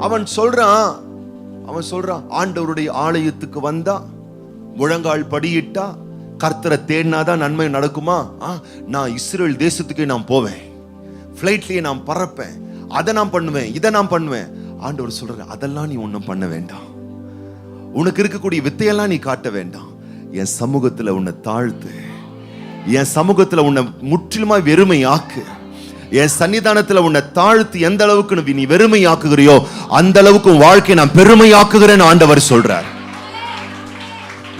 அவன் சொல்றான் ஆண்டவருடைய ஆலயத்துக்கு வந்தா, முழங்கால் படியிட்டா, கர்த்தரை தேடினாதான் நன்மை நடக்குமா? நான் இஸ்ரேல் தேசத்துக்கே நான் போவேன், பிளைட்லயே நான் பறப்பேன், அதை நான் பண்ணுவேன், இதை நான் பண்ணுவேன். ஆண்டவர் சொல்றாரு, அதெல்லாம் நீ ஒன்றும் பண்ண வேண்டாம். உனக்கு இருக்கக்கூடிய வித்தையெல்லாம் நீ காட்ட வேண்டாம். என் சமூகத்துல உன்னை தாழ்த்து, என் சமூகத்துல உன்னை முற்றிலுமா வெறுமையாக்கு. என் சன்னிதானத்துல உன்னை தாழ்த்து எந்த அளவுக்கு நீ வெறுமையாக்குகிறியோ அந்த அளவுக்கு உன் வாழ்க்கையை நான் பெருமையாக்குகிறேன்னு ஆண்டவர் சொல்றார்.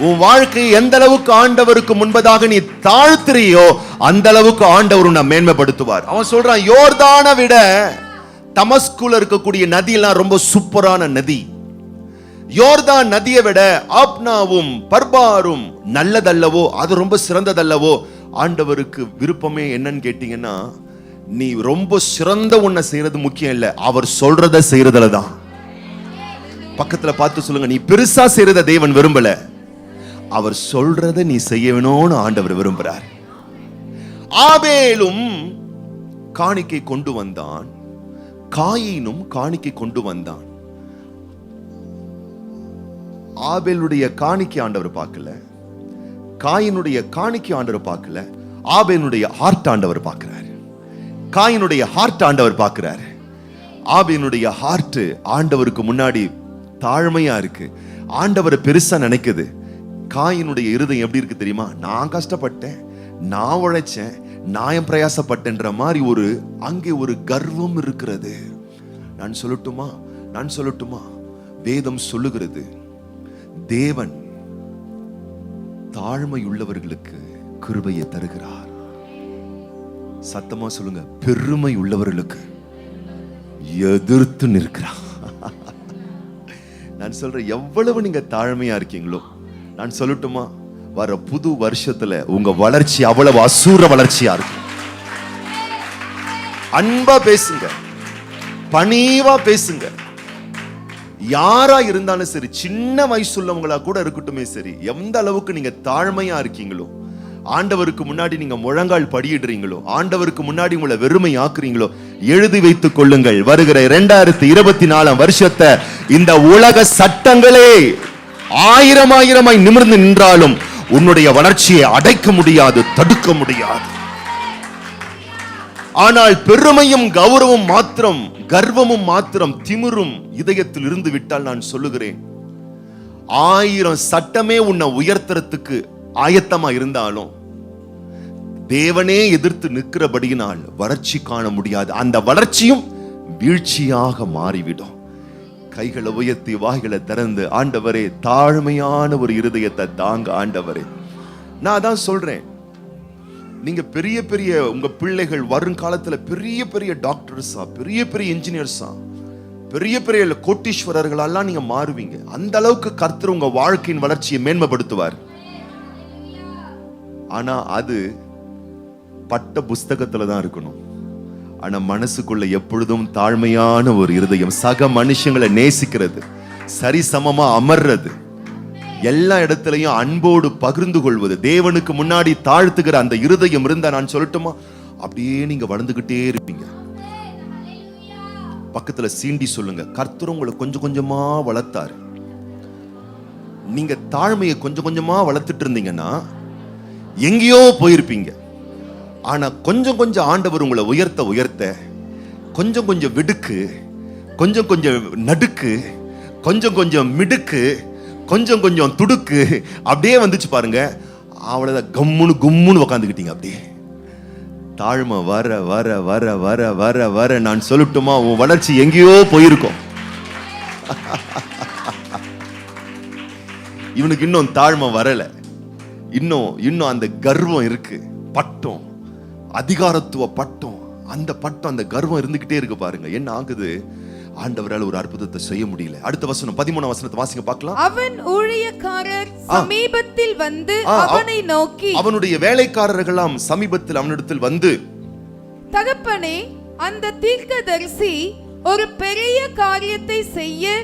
உன் வாழ்க்கையை எந்த அளவுக்கு ஆண்டவருக்கு முன்பதாக நீ தாழ்த்துறியோ அந்த அளவுக்கு ஆண்டவர் உன்னை மேன்மைப்படுத்துவார். அவன் சொல்றான், யோர்தானை விட தமஸ்குல இருக்கக்கூடிய நதியெல்லாம் ரொம்ப சூப்பரான நதி. யோர்தான் நதியை விட ஆப்னாவும் பர்பாரும் நல்லதல்லவோ, அது ரொம்ப சிறந்ததல்லவோ? ஆண்டவருக்கு விருப்பமே என்னன்னு கேட்டீங்கன்னா, நீ ரொம்ப சிறந்த ஒன்ன செய்யறது முக்கியம் இல்ல, அவர் சொல்றத செய்யறதுல தான். பக்கத்துல பார்த்து சொல்லுங்க, நீ பெருசா செய்யறத தேவன் விரும்பல, அவர் சொல்றத நீ செய்யணும்னு ஆண்டவர் விரும்புறார். ஆபேலும் காணிக்கை கொண்டு வந்தான், காயினும் காணிக்கை கொண்டு வந்தான். ஆபேலுடைய காணிக்கை ஆண்டவர் பார்க்கல, காயினுடைய காணிக்கை ஆண்டவர் பார்க்கல, ஆபேலுடைய ஹார்ட் ஆண்டவர் பார்க்கிறார். காயினுடைய ஹார்ட் ஆண்டவர் பார்க்கிறார். ஆபேலுடைய ஹார்ட் ஆண்டவருக்கு முன்னாடி தாழ்மையா இருக்கு, ஆண்டவரை பெருசா நினைக்குது. காயினுடைய இருதயம் எப்படி இருக்கு தெரியுமா? நான் கஷ்டப்பட்டேன், நான் உழைச்சேன், நான் பிரயாசப்பட்டேன்ற மாதிரி அங்கே ஒரு கர்வம் இருக்கிறது. நான் சொல்லட்டுமா, வேதம் சொல்லுகிறது, தேவன் தாழ்மை உள்ளவர்களுக்கு கிருபையை தருகிறார். சத்தமா சொல்லுங்க, பெருமை உள்ளவர்களுக்கு எதிர்த்து நிற்கிறார். நான் சொல்றேன், எவ்வளவு நீங்க தாழ்மையா இருக்கீங்களோ, நான் சொல்லட்டுமா, வர புது வருஷத்துல உங்க வளர்ச்சி அவ்வளவு அசூர வளர்ச்சியா இருக்கும். அன்பா பேசுங்க, பணிவா பேசுங்க. யாரா இருந்தாலும் சரி, சின்ன வயசுள்ளவங்களா கூட இருக்கட்டுமே சரி, எந்த அளவுக்கு நீங்க தாழ்மையா இருக்கீங்களோ, ஆண்டவருக்கு முன்னாடி நீங்க முழங்கால் படியிடுறீங்களோ, ஆண்டவருக்கு முன்னாடி உங்களை வெறுமை ஆக்குறீங்களோ, எழுதி வைத்துக் கொள்ளுங்கள், வருகிற 2024 வருஷத்தை இந்த உலக சட்டங்களே ஆயிரமாய் நிமிர்ந்து நின்றாலும் உன்னுடைய வளர்ச்சியை அடைக்க முடியாது, தடுக்க முடியாது. ஆனால் பெருமையும் கௌரவம் மாத்திரம், கர்வமும் மாத்திரம், திமிரும் இதயத்தில் இருந்து விட்டால், நான் சொல்லுகிறேன், 1000 சட்டமே உன்னை உயர்த்துறதுக்கு ஆயத்தமா இருந்தாலும் தேவனே எதிர்த்து நிற்கிறபடியினால் வளர்ச்சி காண முடியாது. அந்த வளர்ச்சியும் வீழ்ச்சியாக மாறிவிடும். கைகளை உயர்த்தி வாய்களை திறந்து, ஆண்டவரே தாழ்மையான ஒரு இருதயத்தை தாங்க ஆண்டவரே. நான் தான் சொல்றேன், நீங்க பெரிய பெரிய உங்க பிள்ளைகள் வருங்காலத்துல பெரிய பெரிய டாக்டர்ஸா, பெரிய பெரிய இன்ஜினியர்ஸா, பெரிய பெரிய கோட்டீஸ்வரர்களெல்லாம் நீங்க மாறுவீங்க. அந்த அளவுக்கு கர்த்தர் உங்க வாழ்க்கையின் வளர்ச்சியை மேன்மைப்படுத்துவார். ஆனா அது பட்ட புஸ்தகத்துல தான் இருக்கணும். ஆனா மனசுக்குள்ள எப்பொழுதும் தாழ்மையான ஒரு இருதயம், சக மனுஷங்களை நேசிக்கிறது, சரிசமமா அமர்றது, எல்லா இடத்திலையும் அன்போடு பகிர்ந்து கொள்வது, தேவனுக்கு முன்னாடி தாழ்த்துகிற அந்த இருதயம் இருந்தா, நான் சொல்லட்டுமா, அப்படியே நீங்க வளர்ந்துகிட்டே இருப்பீங்க. பக்கத்துல சீண்டி சொல்லுங்க, கர்த்தர் உங்களை கொஞ்சம் கொஞ்சமா வளர்த்தாரு. நீங்க தாழ்மையை கொஞ்சம் கொஞ்சமா வளர்த்துட்டு இருந்தீங்கன்னா எங்கேயோ போயிருப்பீங்க. ஆனா கொஞ்சம் கொஞ்சம் ஆண்டவர் உங்களை உயர்த்த உயர்த்த, கொஞ்சம் கொஞ்சம் விடுக்கு, கொஞ்சம் கொஞ்சம் நடுக்கு, கொஞ்சம் கொஞ்சம் மிடுக்கு, கொஞ்சம் கொஞ்சம் துடுக்கு அப்படியே வந்துச்சு பாருங்க. அவ்வளவுதான், கும்முன்னு உக்காந்துக்கிட்டீங்க. அப்படியே தாழ்மை வர வர வர வர வர வர, நான் சொல்லட்டுமா, உன் வளர்ச்சி எங்கேயோ போயிருக்கும். இவனுக்கு இன்னும் தாழ்மை வரல, இன்னும் அந்த கர்வம் இருக்கு, பட்டம், அதிகாரத்துவ பட்டம், அந்த பட்டம், அந்த கர்வம் இருந்துகிட்டே இருக்கு பாருங்க. என்ன ஆகுது? ஆண்டவரால் ஒரு அற்புதத்தை செய்ய முடியல. அடுத்த வசனம் 13 வசனத்தை வாசிங்க பார்க்கலாம். அவன் ஊழியக்காரர் சமீபத்தில் வந்து அவனை நோக்கி, அவனுடைய வேலைக்காரர்களாம் சமீபத்தில் அவனிடத்தில் வந்து, தகப்பனே, அந்த தீர்க்கதரிசி ஒரு பெரிய காரியத்தை செய்ய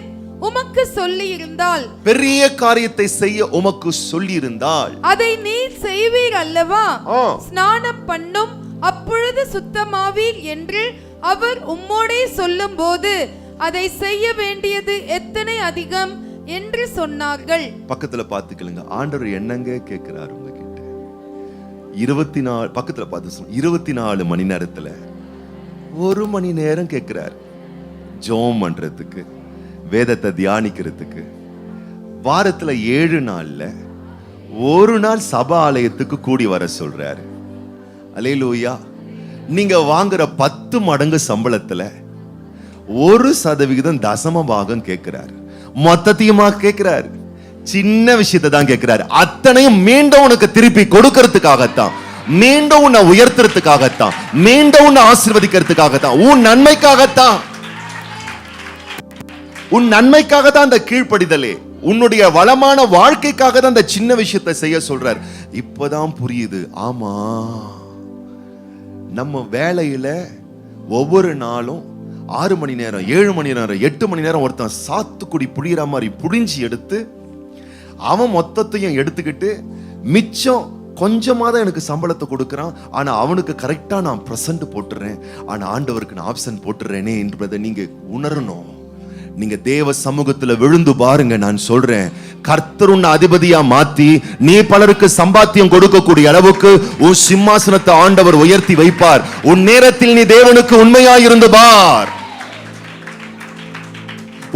உமக்கு சொல்லி இருந்தால், பெரிய காரியத்தை செய்ய உமக்கு சொல்லி இருந்தால் அதை நீர் செய்வீர் அல்லவா? ஸ்நானம் பண்ணும், அப்பொழுது சுத்தமாவீர் என்று அவர் உம்மோடே சொல்லும் போது அதை செய்ய வேண்டியது எத்தனை அதிகம் என்று சொன்னார்கள். பக்கத்துல பாத்துக்கலுங்க, ஆண்டவர் என்னங்க கேட்கிறாரு உங்ககிட்ட? 24 பக்கத்துல பார்த்து 24 மணி நேரத்துல 1 மணி நேரம் கேட்கிறார் ஜெபம் பண்றதுக்கு, வேதத்தை தியானிக்கிறதுக்கு. வாரத்துல 7 நாள்ல 1 நாள் சபா ஆலயத்துக்கு கூடி வர சொல்றாரு. அல்லேலூயா. நீங்க வாங்குற 10 மடங்கு சம்பளத்துல 1% தசம பாகம் கேட்கிறாரு. மொத்தத்தையுமா கேட்கிறாரு? சின்ன விஷயத்தை தான் கேட்கிறாரு. அத்தனையும் மீண்டும் உனக்கு திருப்பி கொடுக்கறதுக்காகத்தான், மீண்டும் உன்னை உயர்த்துறதுக்காகத்தான், மீண்டும் உன்னை ஆசீர்வதிக்கிறதுக்காகத்தான், உன் நன்மைக்காகத்தான். உன் நன்மைக்காகத்தான் அந்த கீழ்ப்படிதலே, உன்னுடைய வளமான வாழ்க்கைக்காக தான் அந்த சின்ன விஷயத்தை செய்ய சொல்றார். இப்பதான் புரியுது. ஆமா, நம்ம வேலையில ஒவ்வொரு நாளும் 6 மணி நேரம், 7 மணி நேரம், 8 மணி நேரம் ஒருத்தன் சாத்துக்குடி புளிகிற மாதிரி புளிஞ்சு எடுத்து அவன் மொத்தத்தையும் எடுத்துக்கிட்டு மிச்சம் கொஞ்சமா தான் எனக்கு சம்பளத்தை கொடுக்கறான். ஆனா அவனுக்கு கரெக்டா நான் பிரசன்ட் போட்டுறேன், ஆனா ஆண்டவருக்கு நான் ஆப்சன்ட் போட்டுறேனே என்பதை நீங்க உணரணும். நீங்க தேவ சமூகத்துல விழுந்து பாருங்க. நான் சொல்றேன், கர்த்தர் உன்னை அதிபதியா மாத்தி நீ பலருக்கு சம்பாத்தியம் கொடுக்கக்கூடிய அளவுக்கு உன் சிம்மாசனத்தை ஆண்டவர் உயர்த்தி வைப்பார். உன் நேரத்தில் நீ தேவனுக்கு உண்மையாயிருந்து பார்.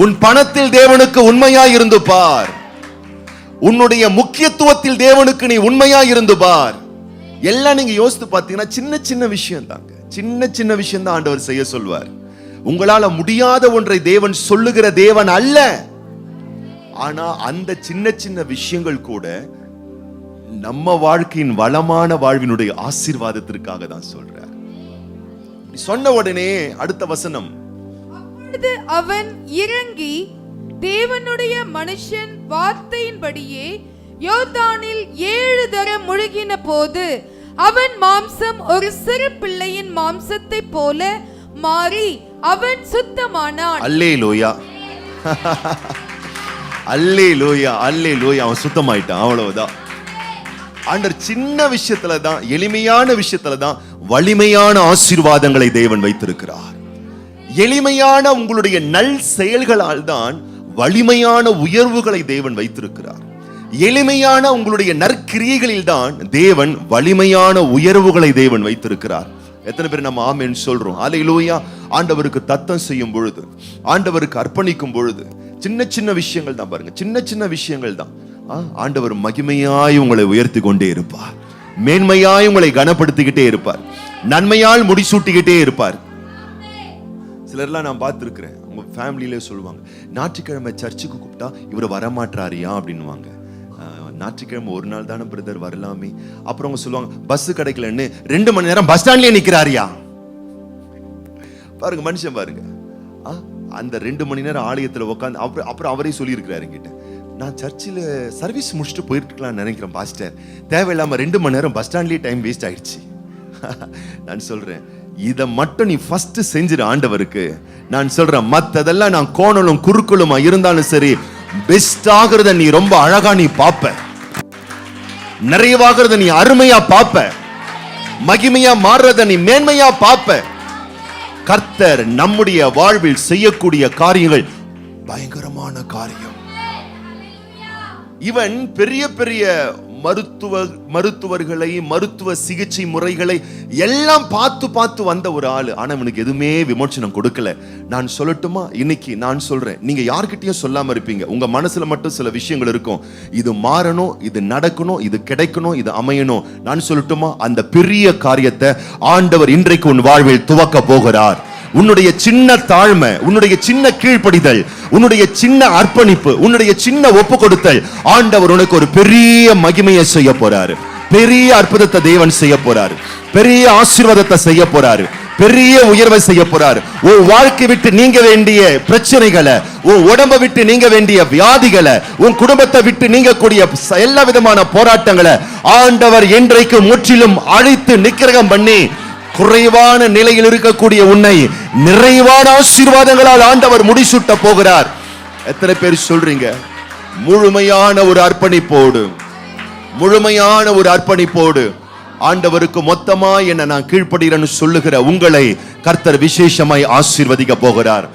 உன் பணத்தில் தேவனுக்கு உண்மையாயிருந்து பார். உன்னுடைய முக்கியத்துவத்தில் தேவனுக்கு நீ உண்மையாயிருந்து பார். எல்லாம் நீங்க யோசித்து பார்த்தீங்கன்னா சின்ன சின்ன விஷயம் தாங்க, சின்ன சின்ன விஷயம் தான் ஆண்டவர் செய்ய சொல்வார். உங்களால முடியாத ஒன்றை தேவன் சொல்லுகிற தேவன் அல்ல. ஆனா அந்த சின்ன சின்ன விஷயங்கள் கூட நம்ம வாழ்க்கையின் வளமான வாழ்வினுடைய ஆசீர்வாதத்திற்காக தான் சொல்றார். சொன்ன உடனே அடுத்த வசனம், அப்பொழுது அவன் இறங்கி தேவனுடைய மனுஷன் வார்த்தையின்படியே யோர்தானில் 7 தரம் முழுகின போது அவன் மாம்சம் ஒரு சிறு பிள்ளையின் மாம்சத்தை போல மாறி அவன் சுத்தமானான். அல்லேலூயா, அல்லேலூயா, அல்லேலூயா. அவன் சுத்தமாயிட்டான், அவ்வளவுதான். ஆண்டவர் சின்ன விஷயத்துல தான், எளிமையான விஷயத்துல தான் வலிமையான ஆசீர்வாதங்களை தேவன் வைத்திருக்கிறார். எளிமையான உங்களுடைய நல் செயல்களால் தான் வலிமையான உயர்வுகளை தேவன் வைத்திருக்கிறார். எளிமையான உங்களுடைய நற்கிரியைகளில் தான் தேவன் வலிமையான உயர்வுகளை தேவன் வைத்திருக்கிறார். எத்தனை பேர் நம்ம ஆமென் சொல்றோம்? அல்லேலூயா. ஆண்டவருக்கு தத்தம் செய்யும் பொழுது, ஆண்டவருக்கு அர்ப்பணிக்கும் பொழுது சின்ன சின்ன விஷயங்கள் தான் பாருங்க, சின்ன சின்ன விஷயங்கள் தான் ஆண்டவர் மகிமையாய் உங்களை உயர்த்தி கொண்டே இருப்பார், மேன்மையாய் உங்களை கனப்படுத்திக்கிட்டே இருப்பார், நன்மையால் முடிசூட்டிக்கிட்டே இருப்பார். சிலர்லாம் நான் பார்த்துருக்கிறேன், உங்க ஃபேமிலியிலே சொல்லுவாங்க, ஞாயிற்றுக்கிழமை சர்ச்சுக்கு கூப்பிட்டா இவர் வரமாட்டாரியா அப்படின்னுவாங்க. ஞாயிற்றுக்கிழமை ஒரு நாள் தானே பிரதர் வரலாமே. அப்புறம் அவங்க சொல்லுவாங்க, பஸ் கிடைக்கலன்னு 2 மணி நேரம் பஸ் ஸ்டாண்ட்லயே நிக்கிறாரியா. பாருங்க மனுஷன் பாருங்க, அந்த 2 மணி நேரம் ஆலயத்துல உட்காந்து அப்புறம் அவரே சொல்லி இருக்கிறாரு கிட்ட, நான் சர்ச்சில் சர்வீஸ் முடிச்சுட்டு போயிருக்கலாம்னு நினைக்கிறேன் பாஸ்டர், தேவையில்லாம 2 மணி நேரம் பஸ் ஸ்டாண்ட்லயே டைம் வேஸ்ட் ஆயிடுச்சு. நான் சொல்றேன், இதை மட்டும் நீ ஃபர்ஸ்ட் செஞ்சிரு ஆண்டவருக்கு. நான் சொல்றேன், மத்ததெல்லாம் நான் கோணலும் குறுக்களுமா இருந்தாலும் சரி, பெஸ்ட் ஆகிறத நீ ரொம்ப அழகா நீ பாப்ப, நிறைவாகிறத நீ அருமையா பாப்ப, மகிமையா மாறுறத நீ மேன்மையா பாப்ப. கர்த்தர் நம்முடைய வாழ்வில் செய்யக்கூடிய காரியங்கள் பயங்கரமான காரியம். இவன் பெரிய பெரிய மருத்துவர்களை, மருத்துவ சிகிச்சை முறைகளை எல்லாம் பார்த்து பார்த்து வந்த ஒரு ஆளு. ஆனா இவனுக்கு எதுவுமே விமோசனம் கொடுக்கல. நான் சொல்லட்டுமா, இன்னைக்கு நான் சொல்றேன், நீங்க யார்கிட்டயும் சொல்லாம இருப்பீங்க, உங்க மனசுல மட்டும் சில விஷயங்கள் இருக்கும், இது மாறணும், இது நடக்கணும், இது கிடைக்கணும், இது அமையணும். நான் சொல்லட்டுமா, அந்த பெரிய காரியத்தை ஆண்டவர் இன்றைக்கு உன் வாழ்வில் துவக்க போகிறார். உன்னுடைய சின்ன தாழ்மை, உன்னுடைய சின்ன கீழ்ப்படிதல், உன்னுடைய சின்ன அர்ப்பணிப்பு, உன்னுடைய சின்ன ஒப்பு கொடுத்தல், ஆண்டவர் உனக்கு ஒரு பெரிய மகிமையை செய்ய போறாரு, பெரிய அற்புதத்தை தேவன் செய்ய போறாரு, பெரிய ஆசீர்வாதத்தை செய்ய போறாரு, பெரிய உயர்வை செய்ய போறாரு. உன் வாழ்க்கை விட்டு நீங்க வேண்டிய பிரச்சனைகளை, உன் உடம்பை விட்டு நீங்க வேண்டிய வியாதிகளை, உன் குடும்பத்தை விட்டு நீங்கக்கூடிய எல்லா விதமான போராட்டங்களை ஆண்டவர் இன்றைக்கு முற்றிலும் அழித்து நிக்கிரகம் பண்ணி குறைவான நிலையில் இருக்கக்கூடிய உன்னை நிறைவான ஆசீர்வாதங்களால் ஆண்டவர் முடிசூட்ட போகிறார். எத்தனை பேர் சொல்றீங்க? முழுமையான ஒரு அர்ப்பணிப்போடு, முழுமையான ஒரு அர்ப்பணிப்போடு ஆண்டவருக்கு மொத்தமா என்ன நான் கீழ்ப்படுகிறேன்னு சொல்லுகிற உங்களை கர்த்தர் விசேஷமாய் ஆசீர்வதிக்க போகிறார்.